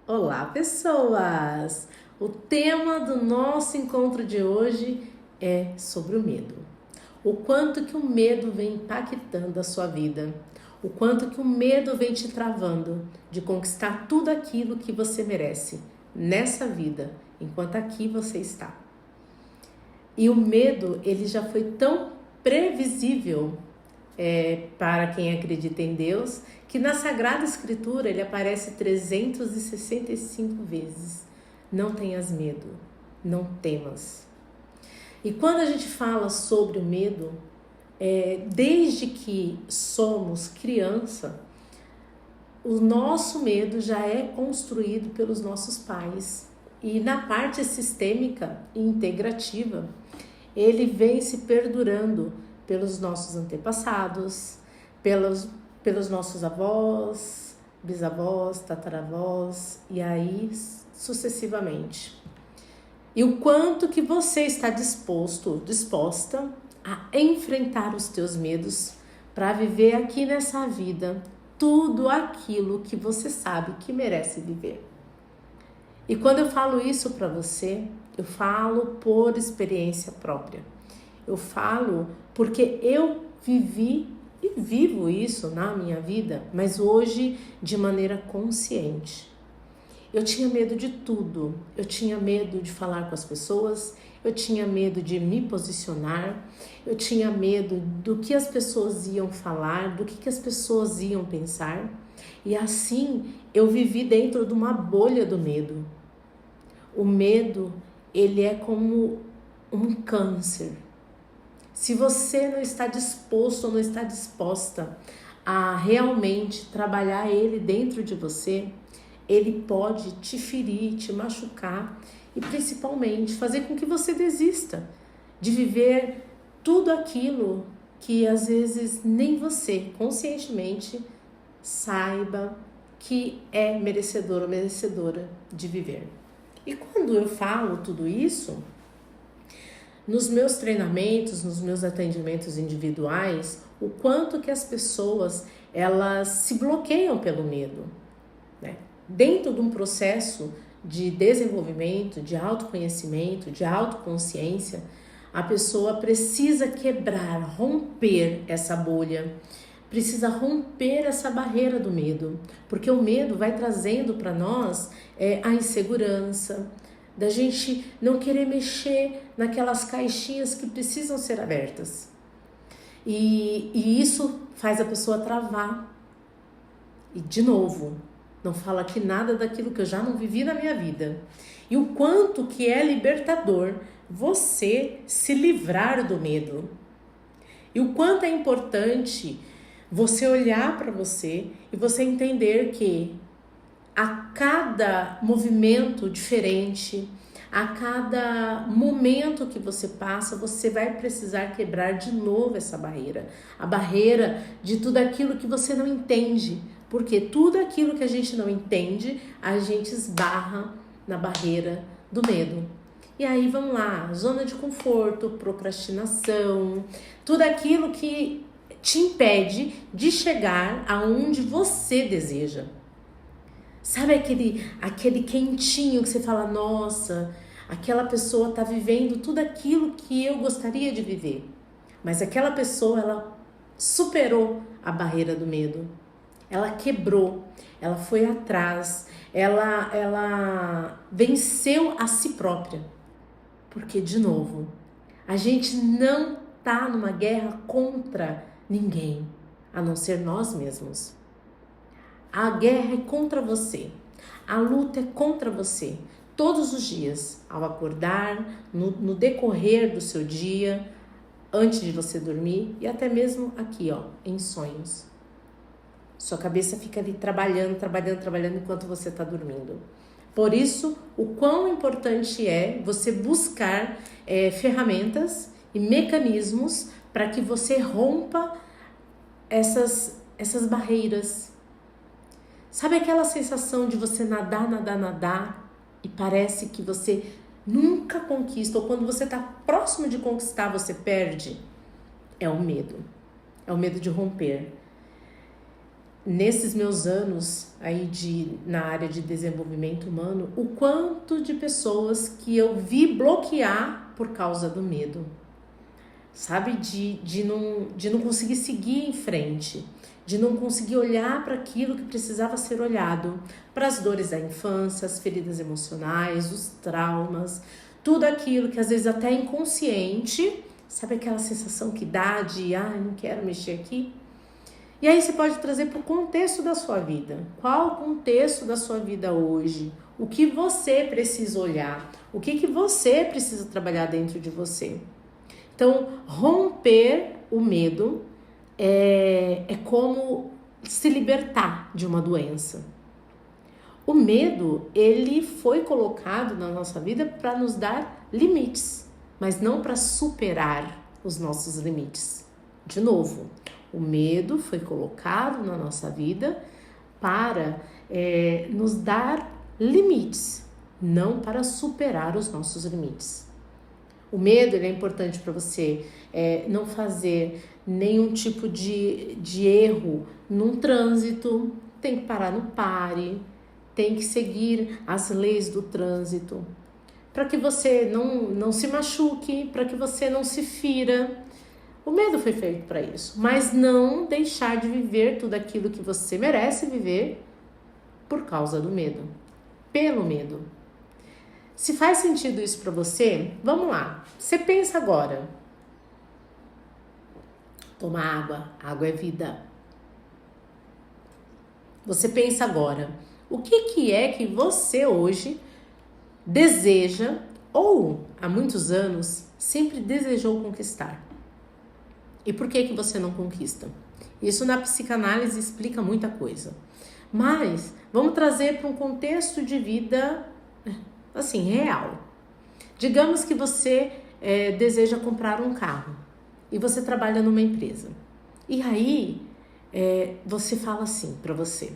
Olá, pessoas! O tema do nosso encontro de hoje é sobre o medo. O quanto que o medo vem impactando a sua vida. O quanto que o medo vem te travando de conquistar tudo aquilo que você merece nessa vida, enquanto aqui você está. E o medo, ele já foi tão previsível para quem acredita em Deus, que na Sagrada Escritura ele aparece 365 vezes. Não tenhas medo, não temas. E quando a gente fala sobre o medo, desde que somos criança, o nosso medo já é construído pelos nossos pais. E na parte sistêmica e integrativa, ele vem se perdurando pelos nossos antepassados, pelos nossos avós, bisavós, tataravós e aí sucessivamente. E o quanto que você está disposta a enfrentar os teus medos para viver aqui nessa vida tudo aquilo que você sabe que merece viver. E quando eu falo isso para você, eu falo por experiência própria. Eu falo porque eu vivi e vivo isso na minha vida, mas hoje de maneira consciente. Eu tinha medo de tudo. Eu tinha medo de falar com as pessoas, eu tinha medo de me posicionar, eu tinha medo do que as pessoas iam falar, do que as pessoas iam pensar. E assim eu vivi dentro de uma bolha do medo. O medo, ele é como um câncer. Se você não está disposto ou não está disposta a realmente trabalhar ele dentro de você, ele pode te ferir, te machucar e principalmente fazer com que você desista de viver tudo aquilo que às vezes nem você conscientemente saiba que é merecedor ou merecedora de viver. E quando eu falo tudo isso, nos meus treinamentos, nos meus atendimentos individuais, o quanto que as pessoas elas se bloqueiam pelo medo, né? Dentro de um processo de desenvolvimento, de autoconhecimento, de autoconsciência, a pessoa precisa quebrar, romper essa bolha, precisa romper essa barreira do medo, porque o medo vai trazendo para nós a insegurança, da gente não querer mexer naquelas caixinhas que precisam ser abertas. E isso faz a pessoa travar. E de novo, não fala aqui nada daquilo que eu já não vivi na minha vida. E o quanto que é libertador você se livrar do medo. E o quanto é importante você olhar para você e você entender que a cada movimento diferente, a cada momento que você passa, você vai precisar quebrar de novo essa barreira. A barreira de tudo aquilo que você não entende. Porque tudo aquilo que a gente não entende, a gente esbarra na barreira do medo. E aí vamos lá, zona de conforto, procrastinação, tudo aquilo que te impede de chegar aonde você deseja. Sabe aquele quentinho que você fala, nossa, aquela pessoa está vivendo tudo aquilo que eu gostaria de viver. Mas aquela pessoa, ela superou a barreira do medo. Ela quebrou, ela foi atrás, ela venceu a si própria. Porque, de novo, a gente não está numa guerra contra ninguém, a não ser nós mesmos. A guerra é contra você, a luta é contra você, todos os dias, ao acordar, no decorrer do seu dia, antes de você dormir e até mesmo aqui, em sonhos. Sua cabeça fica ali trabalhando enquanto você está dormindo. Por isso, o quão importante é você buscar ferramentas e mecanismos para que você rompa essas barreiras. Sabe aquela sensação de você nadar e parece que você nunca conquista, ou quando você está próximo de conquistar, você perde? É o medo de romper. nesses meus anos aí na área de desenvolvimento humano, o quanto de pessoas que eu vi bloquear por causa do medo. Sabe? De não conseguir seguir em frente, de não conseguir olhar para aquilo que precisava ser olhado, para as dores da infância, as feridas emocionais, os traumas, tudo aquilo que às vezes até é inconsciente, sabe aquela sensação que dá de, não quero mexer aqui? E aí você pode trazer para o contexto da sua vida. Qual o contexto da sua vida hoje? O que você precisa olhar? O que você precisa trabalhar dentro de você? Então, romper o medo é como se libertar de uma doença. O medo, ele foi colocado na nossa vida para nos dar limites, mas não para superar os nossos limites. De novo, o medo foi colocado na nossa vida para nos dar limites, não para superar os nossos limites. O medo ele é importante para você não fazer nenhum tipo de erro num trânsito, tem que parar no pare, tem que seguir as leis do trânsito, para que você não se machuque, para que você não se fira. O medo foi feito para isso, mas não deixar de viver tudo aquilo que você merece viver por causa do medo, pelo medo. Se faz sentido isso para você, vamos lá. Você pensa agora. Toma água, água é vida. Você pensa agora, o que é que você hoje deseja ou há muitos anos sempre desejou conquistar? E por que você não conquista? Isso na psicanálise explica muita coisa. Mas vamos trazer para um contexto de vida assim, real. Digamos que você deseja comprar um carro e você trabalha numa empresa. E aí você fala assim para você: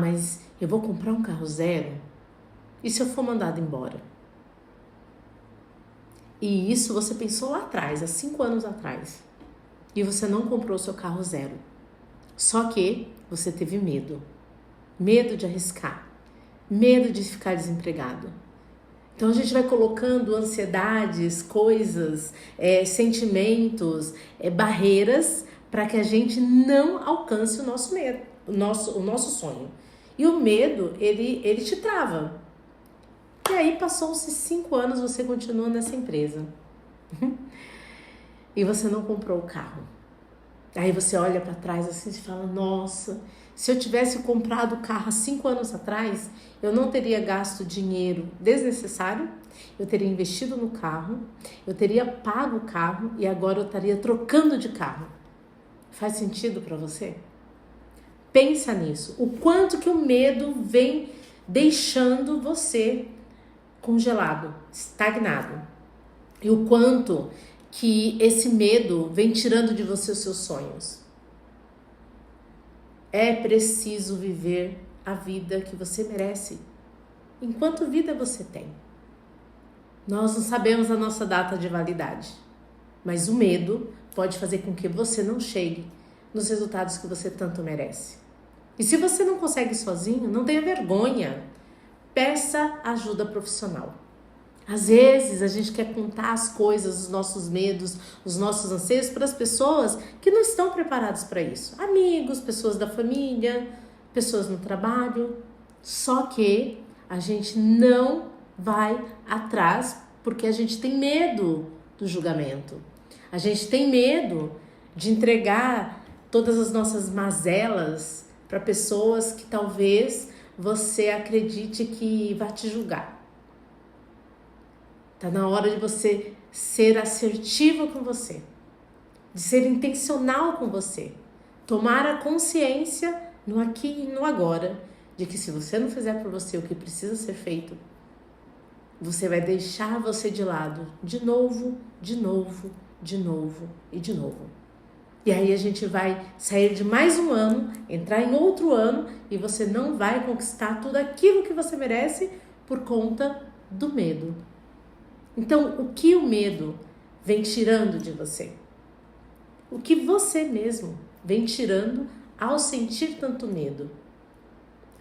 mas eu vou comprar um carro zero e se eu for mandado embora? E isso você pensou lá atrás, há 5 anos atrás. E você não comprou seu carro zero. Só que você teve medo. Medo de arriscar. Medo de ficar desempregado. Então a gente vai colocando ansiedades, coisas, sentimentos, barreiras para que a gente não alcance o nosso medo, o nosso sonho. E o medo, ele te trava. E aí passou-se 5 anos, você continua nessa empresa. E você não comprou o carro. Aí você olha para trás assim e fala: nossa, se eu tivesse comprado o carro há 5 anos atrás, eu não teria gasto dinheiro desnecessário, eu teria investido no carro, eu teria pago o carro e agora eu estaria trocando de carro. Faz sentido para você? Pensa nisso. O quanto que o medo vem deixando você congelado, estagnado. E o quanto que esse medo vem tirando de você os seus sonhos. É preciso viver a vida que você merece. Enquanto vida você tem. Nós não sabemos a nossa data de validade, mas o medo pode fazer com que você não chegue nos resultados que você tanto merece. E se você não consegue sozinho, não tenha vergonha. Peça ajuda profissional. Às vezes a gente quer contar as coisas, os nossos medos, os nossos anseios para as pessoas que não estão preparadas para isso. Amigos, pessoas da família, pessoas no trabalho. Só que a gente não vai atrás porque a gente tem medo do julgamento. A gente tem medo de entregar todas as nossas mazelas para pessoas que talvez você acredite que vai te julgar. Tá na hora de você ser assertivo com você, de ser intencional com você, tomar a consciência no aqui e no agora, de que se você não fizer por você o que precisa ser feito, você vai deixar você de lado de novo, de novo, de novo e de novo. E aí a gente vai sair de mais um ano, entrar em outro ano e você não vai conquistar tudo aquilo que você merece por conta do medo. Então, o que o medo vem tirando de você? O que você mesmo vem tirando ao sentir tanto medo?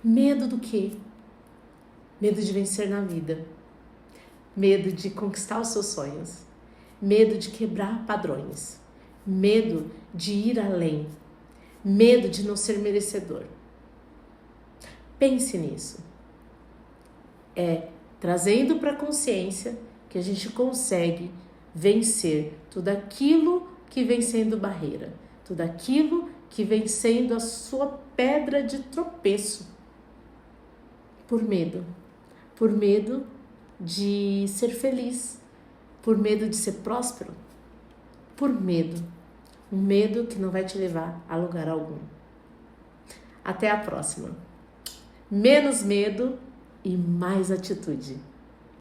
Medo do quê? Medo de vencer na vida. Medo de conquistar os seus sonhos. Medo de quebrar padrões. Medo de ir além. Medo de não ser merecedor. Pense nisso. É trazendo para a consciência que a gente consegue vencer tudo aquilo que vem sendo barreira, tudo aquilo que vem sendo a sua pedra de tropeço. Por medo de ser feliz, por medo de ser próspero, por medo, um medo que não vai te levar a lugar algum. Até a próxima. Menos medo e mais atitude.